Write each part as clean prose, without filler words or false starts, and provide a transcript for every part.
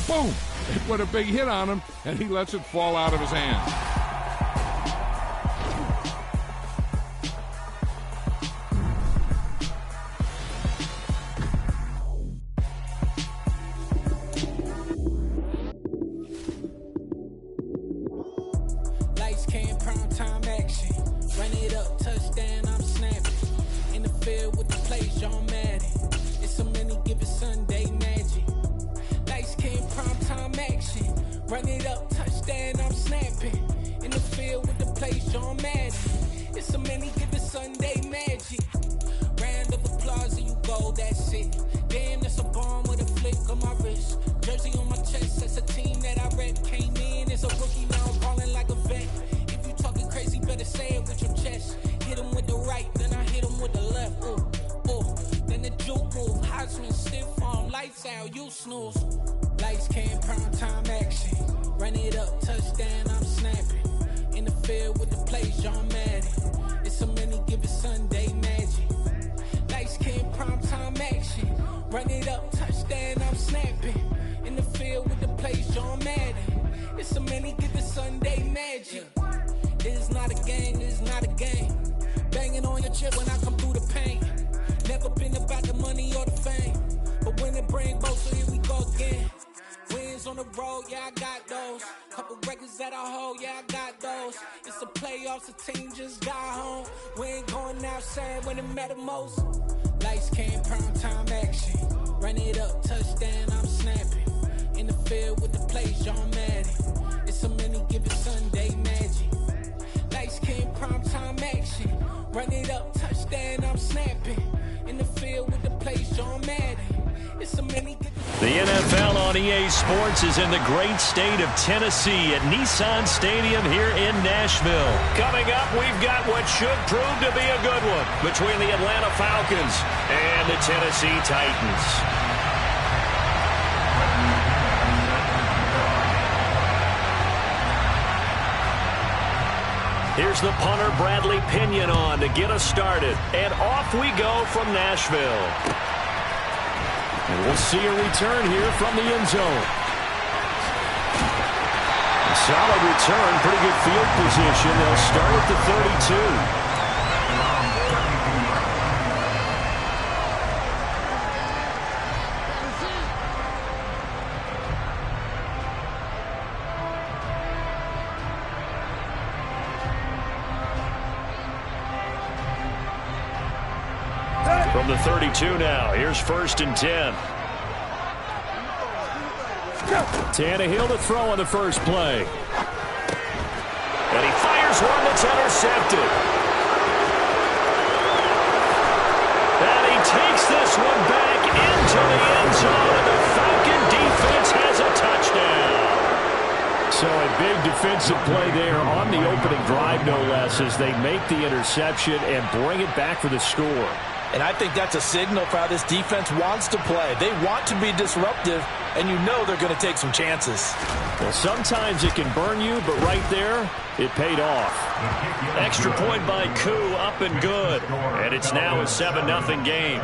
boom! It put a big hit on him, and he lets it fall out of his hands. Lights, cam, prime time action. Run it up, touchdown, I'm snapping. In the field with the plays, John Madden. It's so many, give it Sunday magic. Lights, cam, prime time action. Run it up, touchdown, I'm snapping. In the field with the plays, John Madden. It's so many, give it Sunday magic. Round of applause and you go, that's it. Damn, that's a bomb with a flick on my wrist. Jersey on my chest, that's a team that I rep. Came in as a rookie, now I'm balling like a vet. If you talking crazy, better say it with your chest. Hit him with the right, then I hit him with the left. Ooh, ooh. Then the juke move, Heisman stiff arm, lights out, you snooze. Lights, cam, prime time action. Run it up, touchdown, I'm snapping. In the field with the plays, John Madden. It's so many, give it Sunday magic. Lights, cam, prime time action. Run it up, touchdown, I'm snapping. In the field with the plays, John Madden. It's so many, give it Sunday magic. This is not a game, this is not a game. Banging on your chip when I come through the paint. Never been about the money or the fame. But when it bring both, so here we go again. Wins on the road, yeah, I got those. Couple records that I hold, yeah, I got those. It's the playoffs, the team just got home. We ain't going outside when it matter most. Lights, cam, prime time action. Run it up, touchdown, I'm snapping. In the field with the plays, John Madden. It's so many, give it Sunday magic. Lights, cam, prime time action. Run it up, touchdown, I'm snapping. In the field with the plays, John Madden. It's so many. The NFL on EA Sports is in the great state of Tennessee at Nissan Stadium here in Nashville. Coming up, we've got what should prove to be a good one between the Atlanta Falcons and the Tennessee Titans. Here's the punter, Bradley Pinion, on to get us started. And off we go from Nashville. And we'll see a return here from the end zone. A solid return, pretty good field position. They'll start at the 32. From the 32 now, here's 1st and 10. Tannehill to throw on the first play. And he fires one that's intercepted. And he takes this one back into the end zone, and the Falcon defense has a touchdown. So a big defensive play there on the opening drive, no less, as they make the interception and bring it back for the score. And I think that's a signal for how this defense wants to play. They want to be disruptive, and you know they're going to take some chances. Well, sometimes it can burn you, but right there, it paid off. Extra point by Koo, up and good. And it's now a 7-0 game.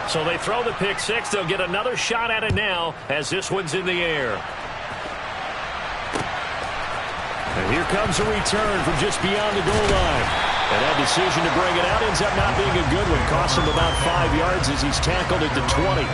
So they throw the pick six. They'll get another shot at it now as this one's in the air. And here comes a return from just beyond the goal line. And that decision to bring it out ends up not being a good one. Costs him about 5 yards as he's tackled at the 20.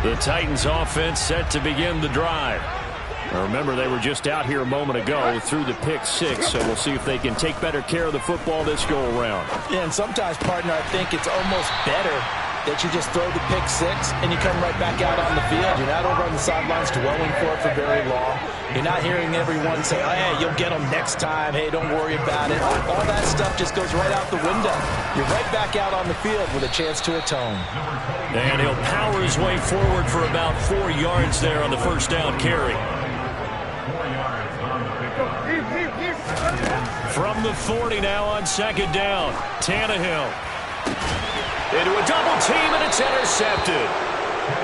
The Titans offense set to begin the drive. Now remember, they were just out here a moment ago through the pick six, so we'll see if they can take better care of the football this go-around. Yeah, and sometimes, partner, I think it's almost better that you just throw the pick six and you come right back out on the field. You're not over on the sidelines dwelling for it for very long. You're not hearing everyone say, oh, hey, you'll get them next time. Hey, don't worry about it. All that stuff just goes right out the window. You're right back out on the field with a chance to atone. And he'll power his way forward for about 4 yards there on the first down carry. 4 yards on the pick. From the 40 now on second down. Tannehill. Into a double team, and it's intercepted.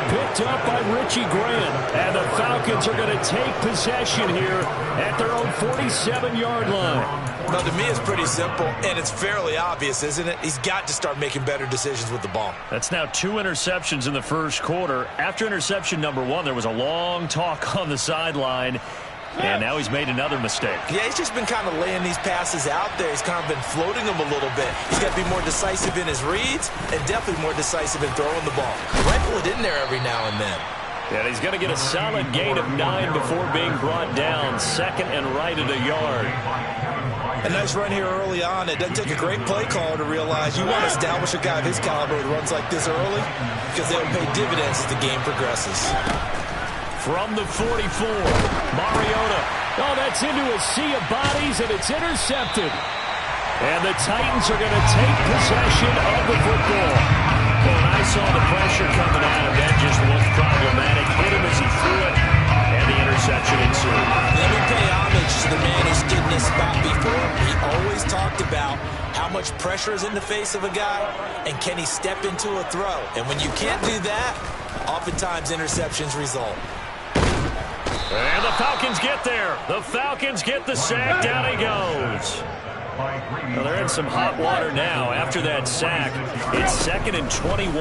Picked up by Richie Grant. And the Falcons are going to take possession here at their own 47-yard line. Well, to me, it's pretty simple, and it's fairly obvious, isn't it? He's got to start making better decisions with the ball. That's now 2 interceptions in the first quarter. After interception number 1, there was a long talk on the sideline, and now he's made another mistake. Yeah, he's just been kind of laying these passes out there. He's kind of been floating them a little bit. He's got to be more decisive in his reads and definitely more decisive in throwing the ball. Rifle it in there every now and then. And he's going to get a solid gain of 9 before being brought down. Second and right at a yard. A nice run here early on. It doesn't take a great play caller to realize you want to establish a guy of his caliber who runs like this early because they'll pay dividends as the game progresses. From the 44, Mariota. Oh, that's into a sea of bodies, and it's intercepted. And the Titans are going to take possession of the football. Well, and I saw the pressure coming at him. That just looked problematic. Hit him as he threw it, and the interception ensued. Let me pay homage to the man who stood in this spot before. He always talked about how much pressure is in the face of a guy, and can he step into a throw. And when you can't do that, oftentimes interceptions result. And the Falcons get there. The Falcons get the sack. Down he goes. Well, they're in some hot water now. After that sack, it's 2nd and 21.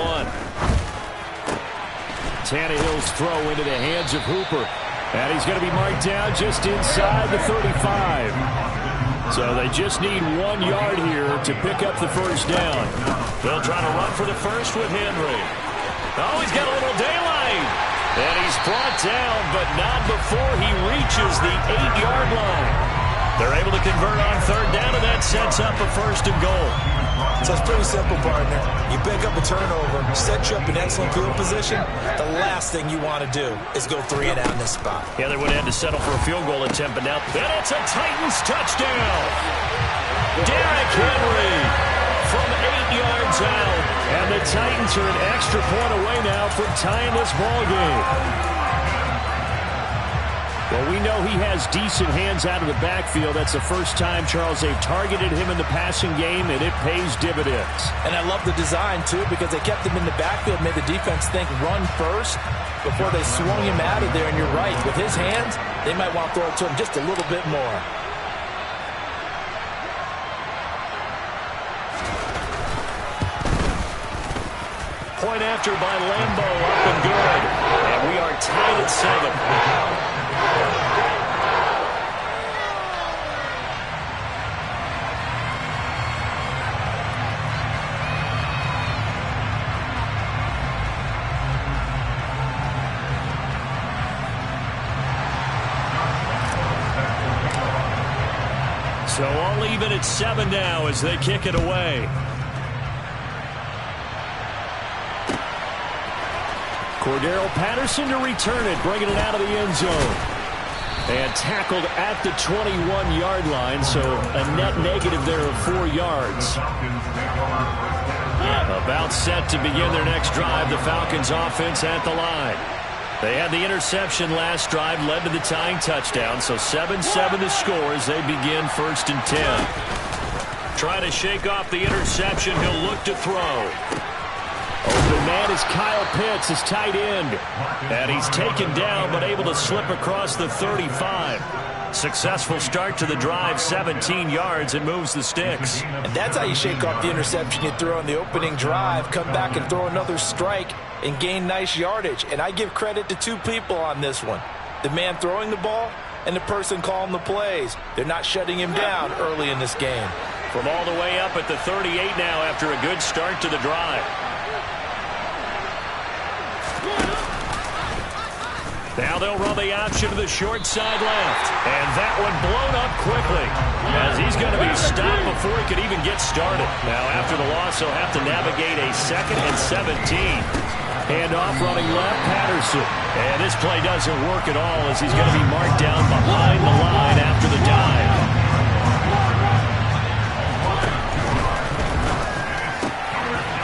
Tannehill's throw into the hands of Hooper. And he's going to be marked down just inside the 35. So they just need 1 yard here to pick up the first down. They'll try to run for the first with Henry. Oh, he's got a little daylight. And he's brought down, but not before he reaches the 8-yard line. They're able to convert on 3rd down, and that sets up a 1st and goal. So it's pretty simple, partner. You pick up a turnover, set you up in excellent field position. The last thing you want to do is go 3 and out in this spot. Yeah, they would have had to settle for a field goal attempt, but now it's a Titans touchdown. Derrick Henry from 8 yards out. And the Titans are an extra point away now from tying this ball game. Well, we know he has decent hands out of the backfield. That's the first time, Charles, they've targeted him in the passing game, and it pays dividends. And I love the design, too, because they kept him in the backfield, made the defense think run first before they swung him out of there. And you're right, with his hands, they might want to throw it to him just a little bit more. Point after by Lambo, up and good. And we are tied at 7. So all even at 7 now as they kick it away. Cordero Patterson to return it, bringing it out of the end zone. And tackled at the 21-yard line, so a net negative there of 4 yards. About set to begin their next drive, the Falcons offense at the line. They had the interception last drive, led to the tying touchdown, so 7-7 the score as they begin 1st and 10. Trying to shake off the interception, he'll look to throw. Open man is Kyle Pitts, his tight end. And he's taken down, but able to slip across the 35. Successful start to the drive, 17 yards, and moves the sticks. And that's how you shake off the interception you throw on the opening drive, come back and throw another strike and gain nice yardage. And I give credit to 2 people on this one. The man throwing the ball and the person calling the plays. They're not shutting him down early in this game. From all the way up at the 38 now after a good start to the drive. Now they'll run the option to the short side left. And that one blown up quickly as he's going to be stopped before he could even get started. Now after the loss, he'll have to navigate a 2nd and 17. Handoff running left, Patterson. And this play doesn't work at all as he's going to be marked down behind the line after the dive.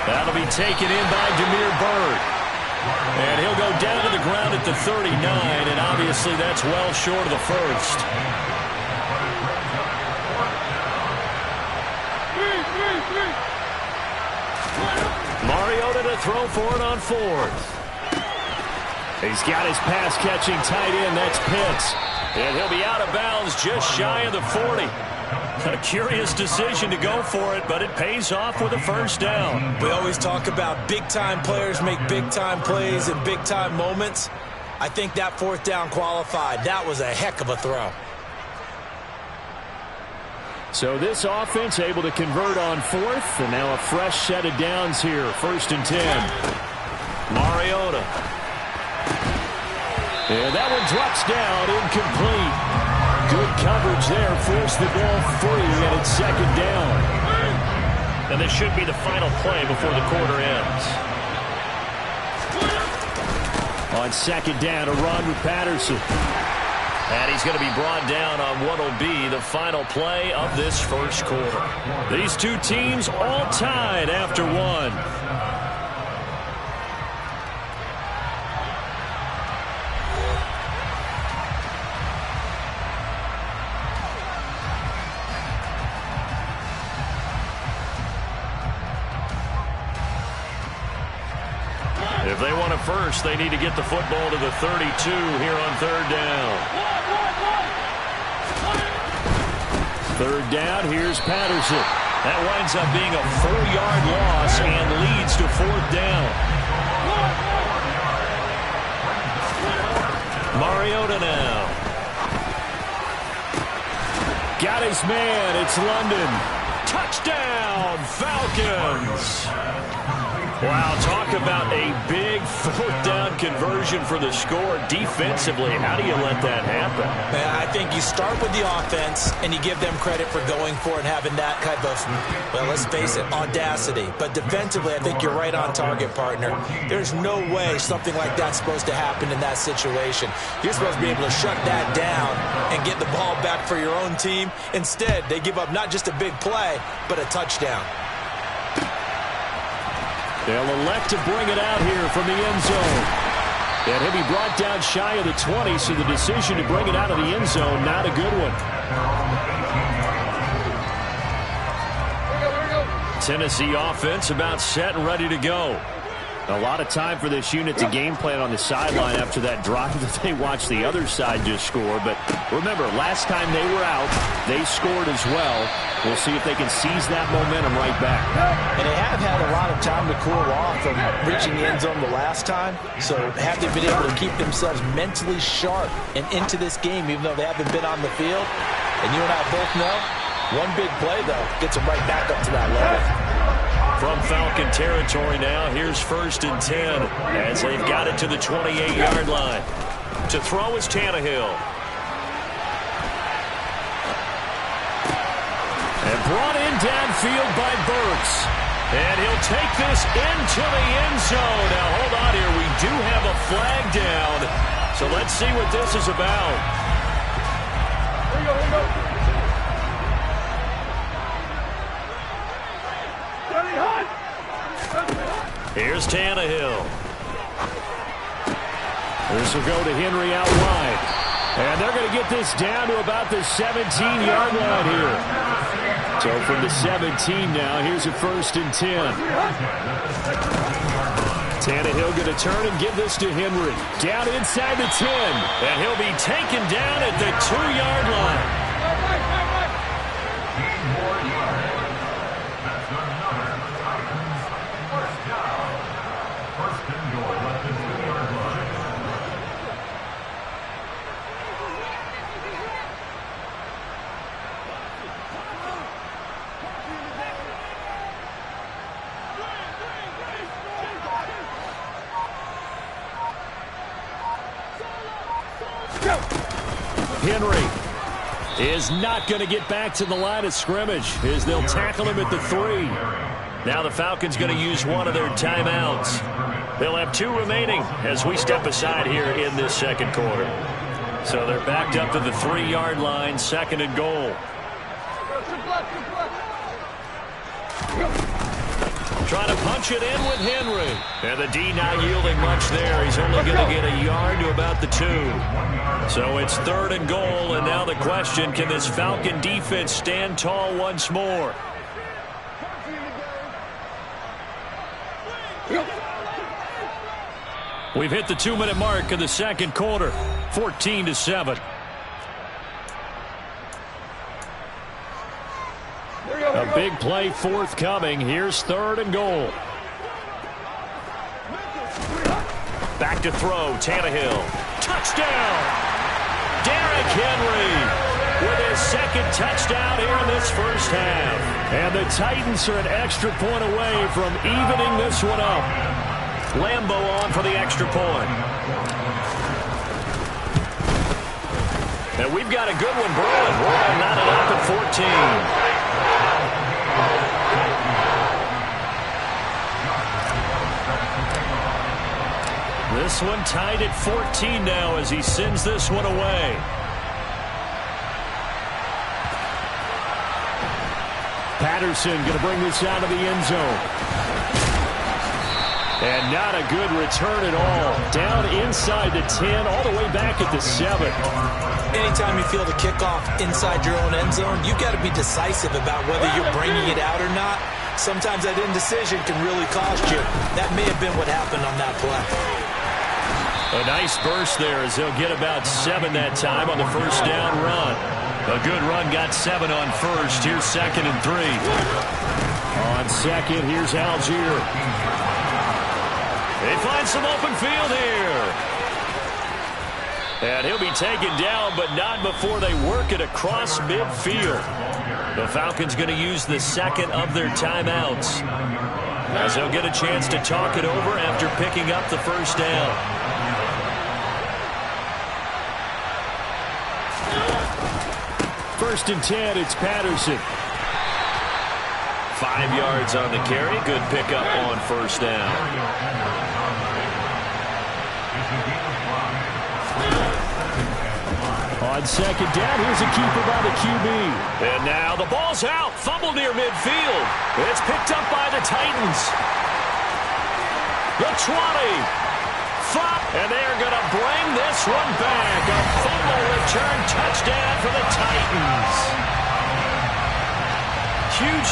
That'll be taken in by Damiere Byrd. And he'll go down to the ground at the 39, and obviously that's well short of the first. throw for it on fourth. He's got his pass-catching tight end. That's Pitts. And he'll be out of bounds just shy of the 40. A curious decision to go for it, but it pays off with a first down. We always talk about big-time players make big-time plays in big-time moments. I think that fourth down qualified. That was a heck of a throw. So this offense able to convert on fourth, and now a fresh set of downs here. 1st and 10. Mariota. And that one drops down, incomplete. Good coverage there, forced the ball free, and it's 2nd down. And this should be the final play before the quarter ends. On 2nd down, a run with Patterson. And he's going to be brought down on what will be the final play of this first quarter. These two teams all tied after one. If they want it first, they need to get the football to the 32 here on 3rd down. 3rd down, here's Patterson. That winds up being a 4-yard loss and leads to 4th down. Mariota now. Got his man, it's London. Touchdown, Falcons! Wow, talk about a big 4th down conversion for the score. Defensively, how do you let that happen? Man, I think you start with the offense and you give them credit for going for it and having that kind of, well, let's face it, audacity. But defensively, I think you're right on target, partner. There's no way something like that's supposed to happen in that situation. You're supposed to be able to shut that down and get the ball back for your own team. Instead, they give up not just a big play, but a touchdown. They'll elect to bring it out here from the end zone. And he'll be brought down shy of the 20, so the decision to bring it out of the end zone, not a good one. Tennessee offense about set and ready to go. A lot of time for this unit to game plan on the sideline after that drive that they watched the other side just score. But remember, last time they were out, they scored as well. We'll see if they can seize that momentum right back. And they have had a lot of time to cool off from reaching the end zone the last time. So have they been able to keep themselves mentally sharp and into this game, even though they haven't been on the field? And you and I both know, one big play, though, gets them right back up to that level. From Falcon territory now, here's 1st and 10 as they've got it to the 28-yard line. To throw is Tannehill. And brought in downfield by Burks. And he'll take this into the end zone. Now, hold on here. We do have a flag down. So let's see what this is about. Here we go, here we go. Here's Tannehill. This will go to Henry out wide. And they're going to get this down to about the 17-yard line here. So from the 17 now, here's a 1st and 10. Tannehill going to turn and give this to Henry. Down inside the 10. And he'll be taken down at the 2-yard line. Henry is not going to get back to the line of scrimmage as they'll tackle him at the 3. Now the Falcons going to use one of their timeouts. They'll have 2 remaining as we step aside here in this second quarter. So they're backed up to the 3-yard line, 2nd and goal. Trying to punch it in with Henry. And the D not yielding much there. He's only going to get a yard to about the 2. So it's 3rd and goal, and now the question, can this Falcon defense stand tall once more? We've hit the 2-minute mark of the second quarter, 14-7. A big play forthcoming. Here's 3rd and goal. Back to throw, Tannehill. Touchdown! Derrick Henry with his 2nd touchdown here in this first half. And the Titans are an extra point away from evening this one up. Lambeau on for the extra point. And we've got a good one brewing. We're knotted up at 14. This one tied at 14 now as he sends this one away. Patterson going to bring this out of the end zone. And not a good return at all. Down inside the 10, all the way back at the 7. Anytime you feel the kickoff inside your own end zone, you've got to be decisive about whether you're bringing it out or not. Sometimes that indecision can really cost you. That may have been what happened on that play. A nice burst there as they'll get about 7 that time on the first down run. A good run got 7 on first. Here's 2nd and 3. On 2nd, here's Algier. They find some open field here. And he'll be taken down, but not before they work it across midfield. The Falcons going to use the 2nd of their timeouts, as they'll get a chance to talk it over after picking up the first down. First and 10, it's Patterson. 5 yards on the carry. Good pickup on first down. On 2nd down, here's a keeper by the QB. And now the ball's out. Fumble near midfield. It's picked up by the Titans. The 20. And they're going to bring this one back. A fumble return touchdown for the Titans.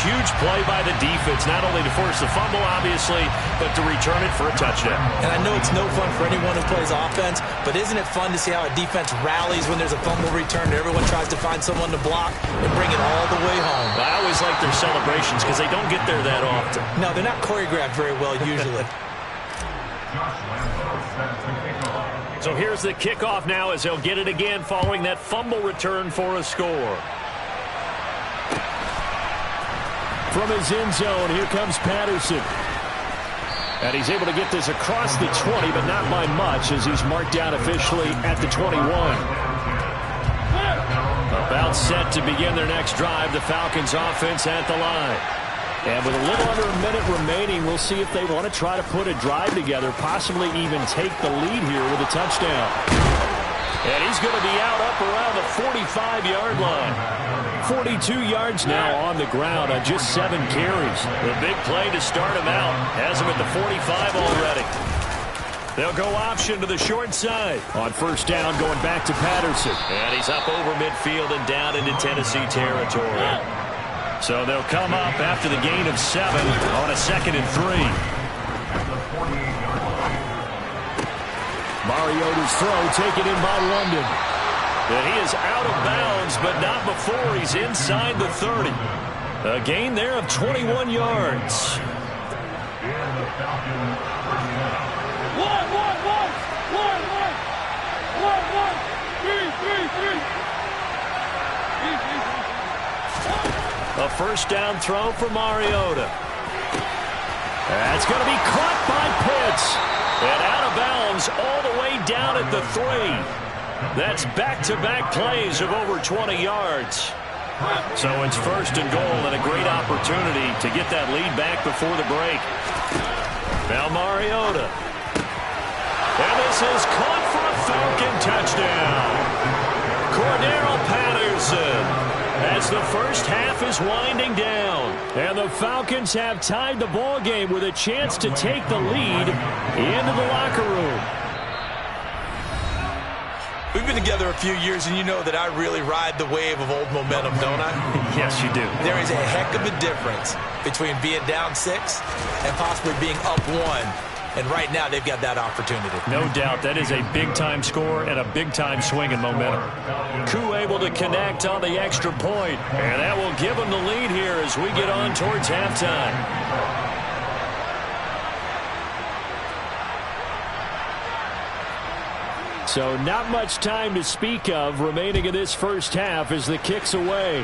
Huge play by the defense, not only to force the fumble, obviously, but to return it for a touchdown. And I know it's no fun for anyone who plays offense, but isn't it fun to see how a defense rallies when there's a fumble return and everyone tries to find someone to block and bring it all the way home? I always like their celebrations because they don't get there that often. No, they're not choreographed very well usually. So here's the kickoff now as they'll get it again following that fumble return for a score. From his end zone, here comes Patterson. And he's able to get this across the 20, but not by much as he's marked down officially at the 21. About set to begin their next drive, the Falcons offense at the line. And with a little under a minute remaining, we'll see if they want to try to put a drive together, possibly even take the lead here with a touchdown. And he's going to be out up around the 45-yard line. 42 yards now on the ground on just 7 carries. The big play to start him out. Has him at the 45 already. They'll go option to the short side. On first down, going back to Patterson. And he's up over midfield and down into Tennessee territory. So they'll come up after the gain of 7 on a 2nd and 3. Mariota's throw taken in by London. And he is out of bounds, but not before he's inside the 30. A gain there of 21 yards. A first down throw for Mariota. That's going to be caught by Pitts. And out of bounds all the way down at the 3. That's back-to-back plays of over 20 yards. So it's first and goal and a great opportunity to get that lead back before the break. Now Mariota. And this is caught for a Falcon touchdown. Cordarrelle Patterson. As the first half is winding down. And the Falcons have tied the ball game with a chance to take the lead into the locker room. We've been together a few years, and you know that I really ride the wave of old momentum, don't I? Yes, you do. There is a heck of a difference between being down 6 and possibly being up 1. And right now, they've got that opportunity. No doubt. That is a big-time score and a big-time swing in momentum. Koo able to connect on the extra point. And that will give them the lead here as we get on towards halftime. So not much time to speak of remaining in this first half as the kick's away.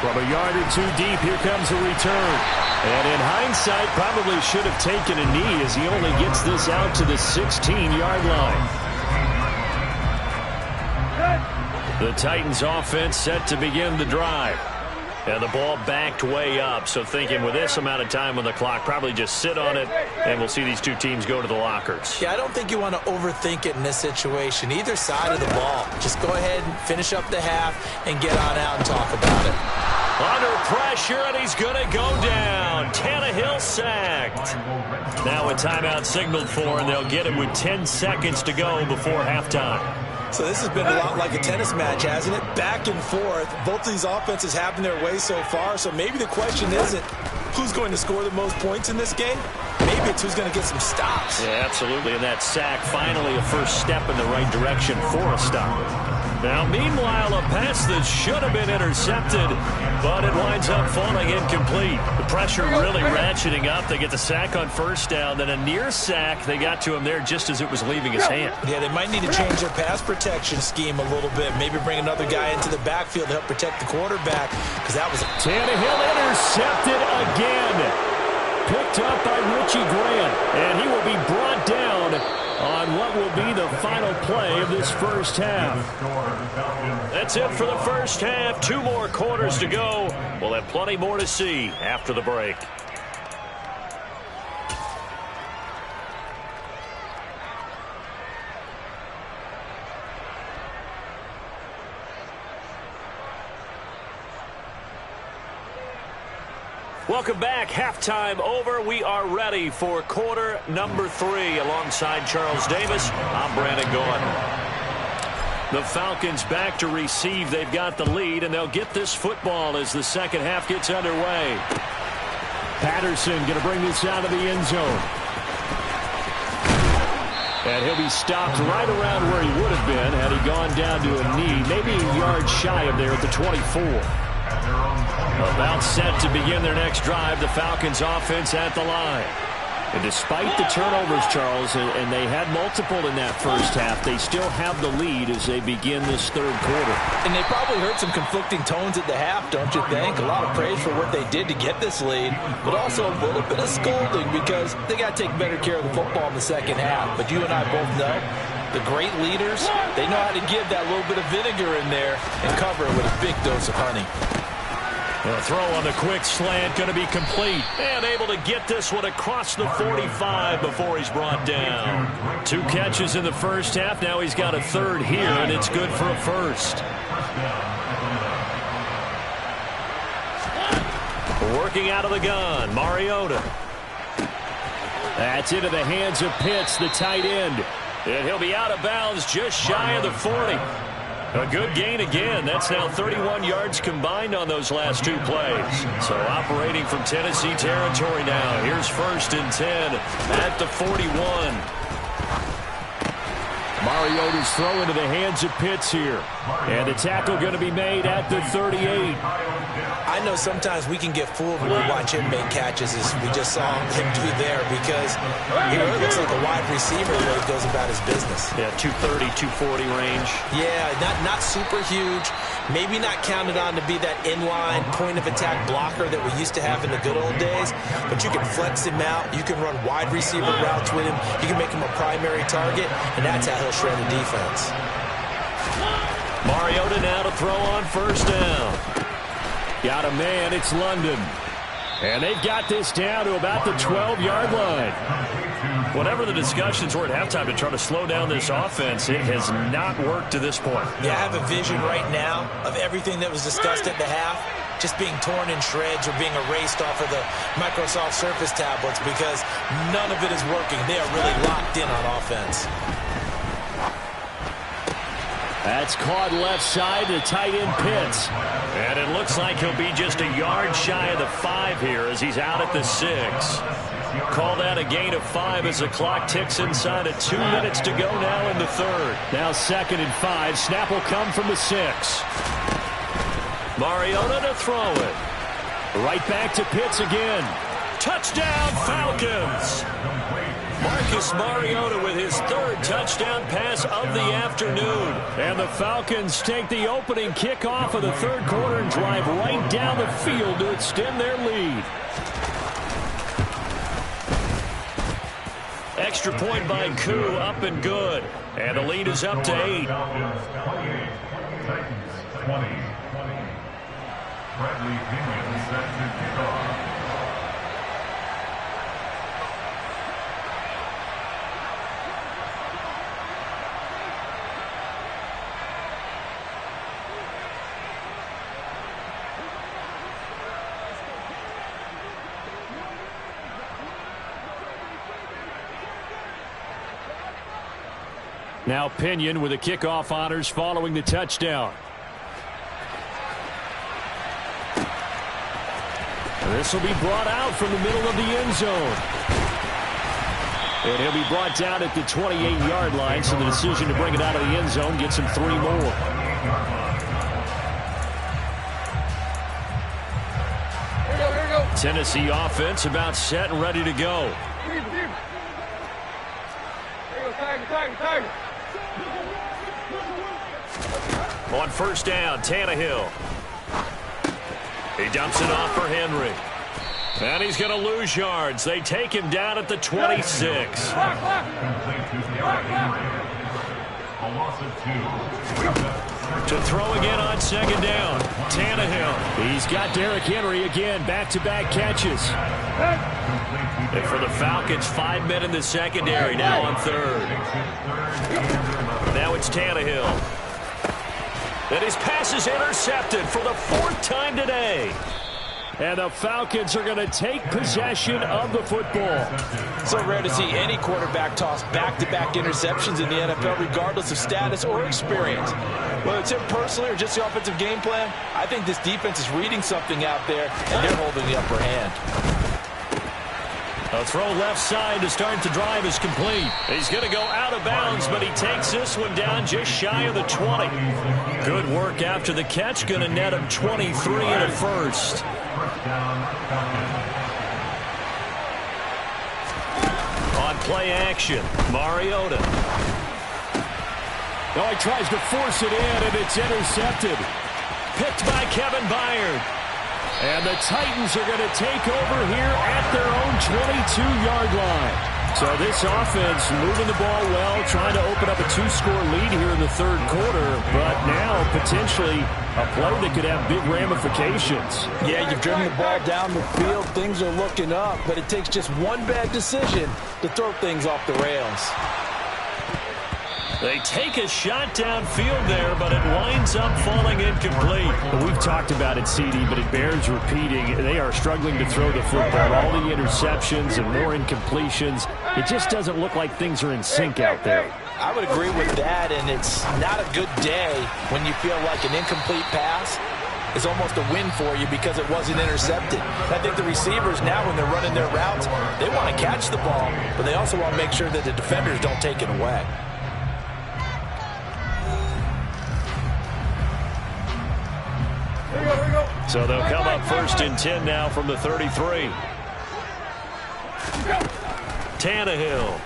From a yard or 2 deep, here comes a return. And in hindsight, probably should have taken a knee as he only gets this out to the 16-yard line. The Titans offense set to begin the drive. And the ball backed way up, so thinking with this amount of time on the clock, probably just sit on it, and we'll see these two teams go to the lockers. Yeah, I don't think you want to overthink it in this situation. Either side of the ball. Just go ahead and finish up the half and get on out and talk about it. Under pressure, and he's going to go down. Tannehill sacked. Now a timeout signaled for, and they'll get it with 10 seconds to go before halftime. So this has been a lot like a tennis match, hasn't it? Back and forth. Both of these offenses have their way so far, so maybe the question isn't who's going to score the most points in this game. Maybe it's who's going to get some stops. Yeah, absolutely, and that sack finally a first step in the right direction for a stop. Now, meanwhile, a pass that should have been intercepted, but it winds up falling incomplete. The pressure really ratcheting up. They get the sack on first down, then a near sack. They got to him there just as it was leaving his hand. Yeah, they might need to change their pass protection scheme a little bit. Maybe bring another guy into the backfield to help protect the quarterback, because that was... Tannehill intercepted again. Picked up by Richie Grant, and he will be brought down on what will be the final play of this first half. That's it for the first half. 2 more quarters to go. We'll have plenty more to see after the break. Welcome back. Halftime over. We are ready for quarter number 3. Alongside Charles Davis, I'm Brandon Gaudin. The Falcons back to receive. They've got the lead, and they'll get this football as the second half gets underway. Patterson going to bring this out of the end zone. And he'll be stopped right around where he would have been had he gone down to a knee, maybe a yard shy of there at the 24. About set to begin their next drive, the Falcons offense at the line. And despite the turnovers, Charles, and they had multiple in that first half, they still have the lead as they begin this third quarter. And they probably heard some conflicting tones at the half, don't you think? A lot of praise for what they did to get this lead, but also a little bit of scolding because they got to take better care of the football in the second half. But you and I both know the great leaders, they know how to give that little bit of vinegar in there and cover it with a big dose of honey. The throw on the quick slant going to be complete. And able to get this one across the 45 before he's brought down. 2 catches in the first half. Now he's got a third here, and it's good for a first. Working out of the gun, Mariota. That's into the hands of Pitts, the tight end. And he'll be out of bounds just shy of the 40. A good gain again. That's now 31 yards combined on those last 2 plays. So operating from Tennessee territory now. Here's 1st and 10 at the 41. Mariota's throw into the hands of Pitts here. And the tackle going to be made at the 38. I know sometimes we can get fooled when we watch him make catches, as we just saw him do there, because he really looks like a wide receiver the way he goes about his business. Yeah, 230, 240 range. Yeah, not super huge. Maybe not counted on to be that inline point-of-attack blocker that we used to have in the good old days, but you can flex him out. You can run wide receiver routes with him. You can make him a primary target, and that's how he'll shred the defense. Mariota now to throw on first down. Got a man, it's London. And they've got this down to about the 12-yard line. Whatever the discussions were at halftime to try to slow down this offense, it has not worked to this point. Yeah, I have a vision right now of everything that was discussed at the half just being torn in shreds or being erased off of the Microsoft Surface tablets because none of it is working. They are really locked in on offense. That's caught left side to tight end Pitts. And it looks like he'll be just a yard shy of the 5 here as he's out at the 6. Call that a gain of 5 as the clock ticks inside of 2 minutes to go now in the 3rd. Now 2nd and 5. Snap will come from the 6. Mariota to throw it. Right back to Pitts again. Touchdown Falcons. Marcus Mariota with his 3rd touchdown pass of the afternoon. And the Falcons take the opening kickoff of the 3rd quarter and drive right down the field to extend their lead. Extra point by Koo, up and good. And the lead is up to 8. Bradley Pinion set to kick off. Now Pinion with the kickoff honors following the touchdown. This will be brought out from the middle of the end zone. And he'll be brought down at the 28-yard line, so the decision to bring it out of the end zone gets him 3 more. Tennessee offense about set and ready to go. On 1st down, Tannehill. He dumps it off for Henry. And he's going to lose yards. They take him down at the 26. To throw again on 2nd down. Tannehill. He's got Derrick Henry again. Back-to-back catches. And for the Falcons, 5 men in the secondary now on 3rd. Now it's Tannehill. And his pass is intercepted for the 4th time today. And the Falcons are going to take possession of the football. So rare to see any quarterback toss back-to-back interceptions in the NFL, regardless of status or experience. Whether it's him personally or just the offensive game plan, I think this defense is reading something out there, and they're holding the upper hand. A throw left side to start the drive is complete. He's going to go out of bounds, but he takes this one down just shy of the 20. Good work after the catch. Going to net him 23 and a first. On play action, Mariota. Oh, he tries to force it in, and it's intercepted. Picked by Kevin Byard. And the Titans are going to take over here at their own 22-yard line. So this offense moving the ball well, trying to open up a 2-score lead here in the 3rd quarter, but now potentially a play that could have big ramifications. Yeah, you've driven the ball down the field. Things are looking up, but it takes just one bad decision to throw things off the rails. They take a shot downfield there, but it winds up falling incomplete. We've talked about it, CD, but it bears repeating. They are struggling to throw the football. All the interceptions and more incompletions. It just doesn't look like things are in sync out there. I would agree with that, and it's not a good day when you feel like an incomplete pass is almost a win for you because it wasn't intercepted. I think the receivers now, when they're running their routes, they want to catch the ball, but they also want to make sure that the defenders don't take it away. So they'll come up 1st and 10 now from the 33. Tannehill.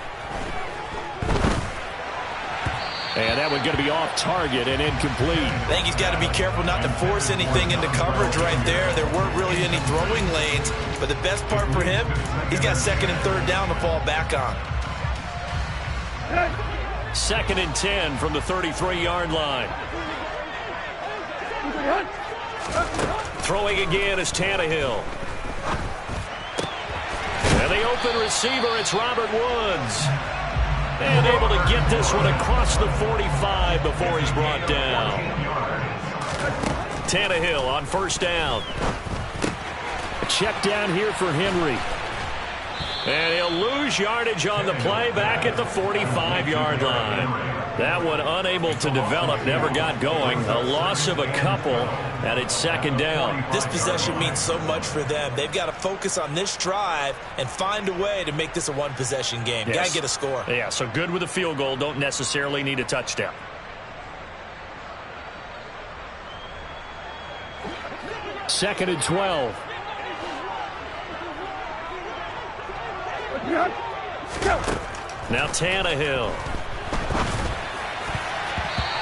And that one's going to be off target and incomplete. I think he's got to be careful not to force anything into coverage right there. There weren't really any throwing lanes, but the best part for him, he's got 2nd and 3rd down to fall back on. 2nd and 10 from the 33-yard line. Throwing again is Tannehill. And the open receiver, it's Robert Woods. And able to get this one across the 45 before he's brought down. Tannehill on 1st down. A check down here for Henry. And he'll lose yardage on the play back at the 45-yard line. That one unable to develop, never got going. A loss of a couple, and it's second down. This possession means so much for them. They've got to focus on this drive and find a way to make this a one-possession game. Yes. Got to get a score. Yeah, so good with a field goal. Don't necessarily need a touchdown. Second and 12. Now Tannehill.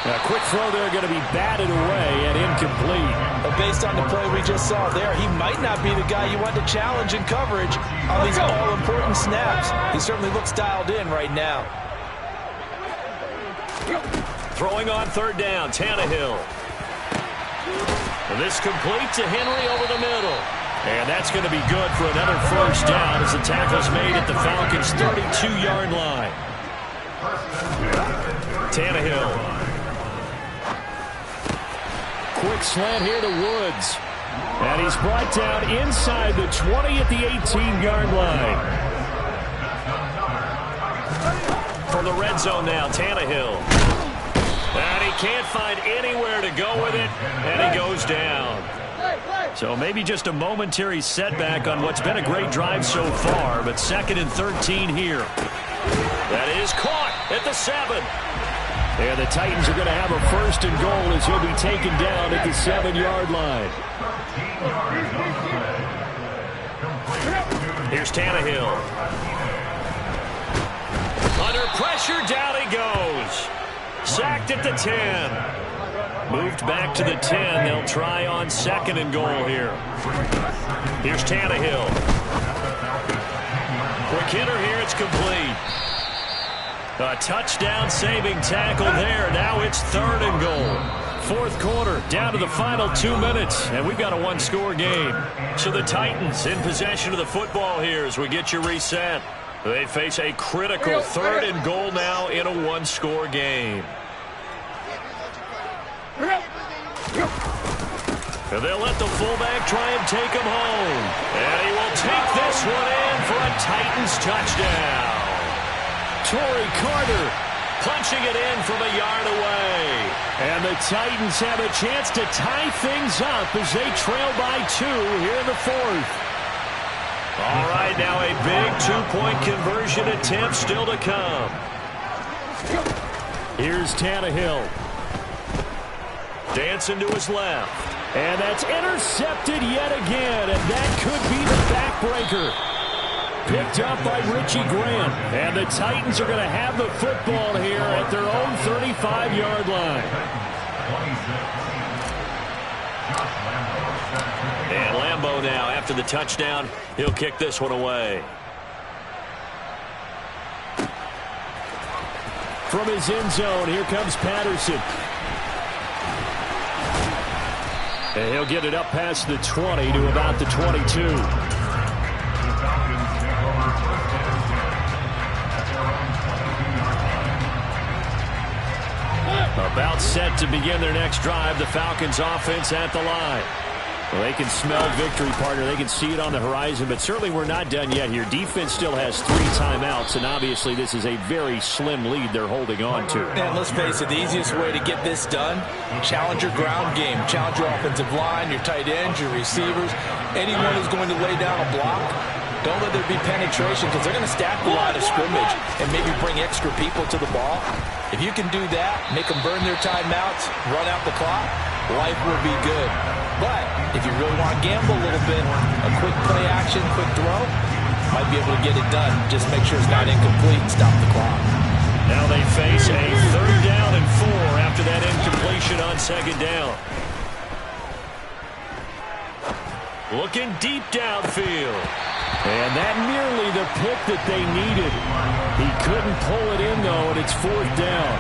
A quick throw there, going to be batted away and incomplete. But based on the play we just saw there, he might not be the guy you want to challenge in coverage on these all-important snaps. He certainly looks dialed in right now. Throwing on third down, Tannehill. And this complete to Henry over the middle. And that's going to be good for another first down as the tackle's made at the Falcons' 32-yard line. Tannehill. Quick slant here to Woods. And he's brought down inside the 20 at the 18-yard line. From the red zone now, Tannehill. And he can't find anywhere to go with it, and he goes down. So maybe just a momentary setback on what's been a great drive so far, but second and 13 here. That is caught at the 7. And the Titans are going to have a first and goal as he'll be taken down at the 7-yard line. Here's Tannehill. Under pressure, down he goes. Sacked at the 10. Moved back to the 10. They'll try on second and goal here. Here's Tannehill. Quick hitter here. It's complete. A touchdown-saving tackle there. Now it's third and goal. Fourth quarter, down to the final 2 minutes, and we've got a one-score game. So the Titans in possession of the football here as we get you reset. They face a critical third and goal now in a one-score game. And they'll let the fullback try and take him home. And he will take this one in for a Titans touchdown. Torrey Carter punching it in from a yard away. And the Titans have a chance to tie things up as they trail by 2 here in the fourth. All right, now a big two-point conversion attempt still to come. Here's Tannehill. Dancing to his left. And that's intercepted yet again, and that could be the backbreaker. Picked up by Richie Grant. And the Titans are going to have the football here at their own 35-yard line. And Lambeau now, after the touchdown, he'll kick this one away. From his end zone, here comes Patterson. And he'll get it up past the 20 to about the 22. About set to begin their next drive. The Falcons offense at the line. Well, they can smell victory, partner. They can see it on the horizon, but certainly we're not done yet here. Defense still has 3 timeouts, and obviously this is a very slim lead they're holding on to. And let's face it, the easiest way to get this done, challenge your ground game. Challenge your offensive line, your tight ends, your receivers. Anyone who's going to lay down a block, don't let there be penetration because they're going to stack the line of scrimmage and maybe bring extra people to the ball. If you can do that, make them burn their timeouts, run out the clock, life will be good. But if you really want to gamble a little bit, a quick play action, quick throw, might be able to get it done. Just make sure it's not incomplete and stop the clock. Now they face a third down and 4 after that incompletion on second down. Looking deep downfield. And that nearly the pick that they needed. He couldn't pull it in, though, and it's fourth down.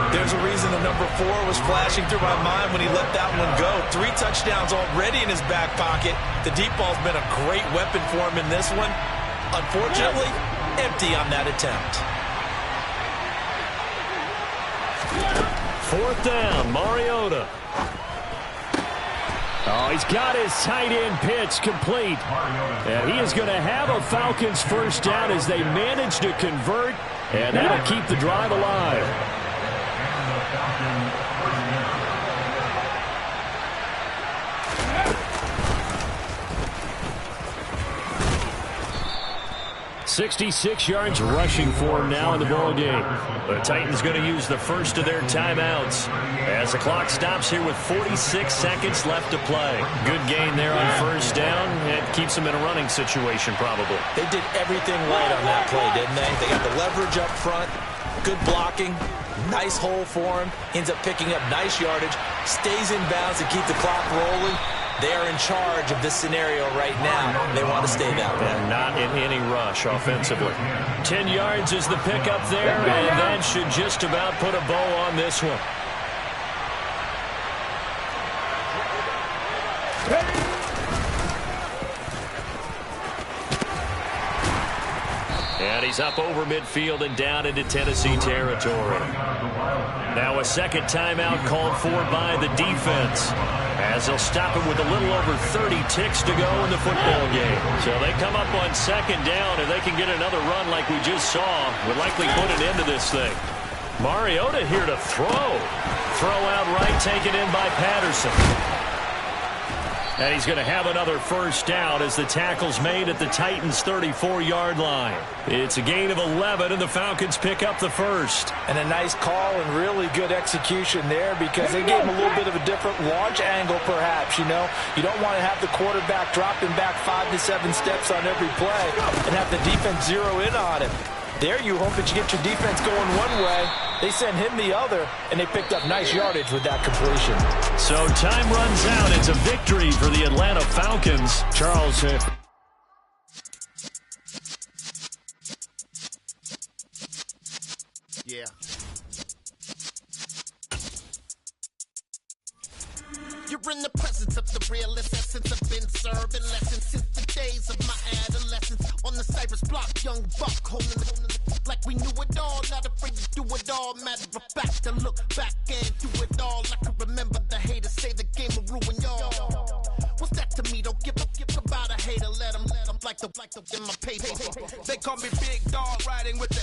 There's a reason the number 4 was flashing through my mind when he let that one go. 3 touchdowns already in his back pocket. The deep ball's been a great weapon for him in this one. Unfortunately, empty on that attempt. Fourth down, Mariota. Oh, he's got his tight end pitch complete. And he is going to have a Falcons first down as they manage to convert. And that'll keep the drive alive. 66 yards rushing for him now in the ball game. The Titans going to use the first of their timeouts as the clock stops here with 46 seconds left to play. Good gain there on first down. It keeps them in a running situation probably. They did everything right on that play, didn't they? They got the leverage up front, good blocking, nice hole for him, ends up picking up nice yardage, stays in bounds to keep the clock rolling. They are in charge of this scenario right now. They want to stay that way. And not in any rush offensively. 10 yards is the pickup there, and that should just about put a bow on this one. And he's up over midfield and down into Tennessee territory. Now a second timeout called for by the defense, as they'll stop it with a little over 30 ticks to go in the football game. So they come up on second down, and they can get another run like we just saw. Would likely put an end to this thing. Mariota here to throw. Throw out right, taken in by Patterson. And he's going to have another first down as the tackle's made at the Titans' 34-yard line. It's a gain of 11, and the Falcons pick up the first. And a nice call and really good execution there, because they gave him a little bit of a different launch angle perhaps, you know. You don't want to have the quarterback dropping back 5 to 7 steps on every play and have the defense zero in on him. There you hope that you get your defense going one way. They sent him the other, and they picked up nice yardage with that completion. So time runs out. It's a victory for the Atlanta Falcons. Charles. Yeah. You're in the presence of the realest essence. I've been serving lessons since the days of my adolescence. On the Cypress block, young buck holding it like we knew it all. Not afraid to do it all. Matter of fact, to look back and do it all. I can remember the haters say the game will ruin y'all. What's that to me? Don't give about a hater. Let them like the in my paper. They call me Big Dog, riding with the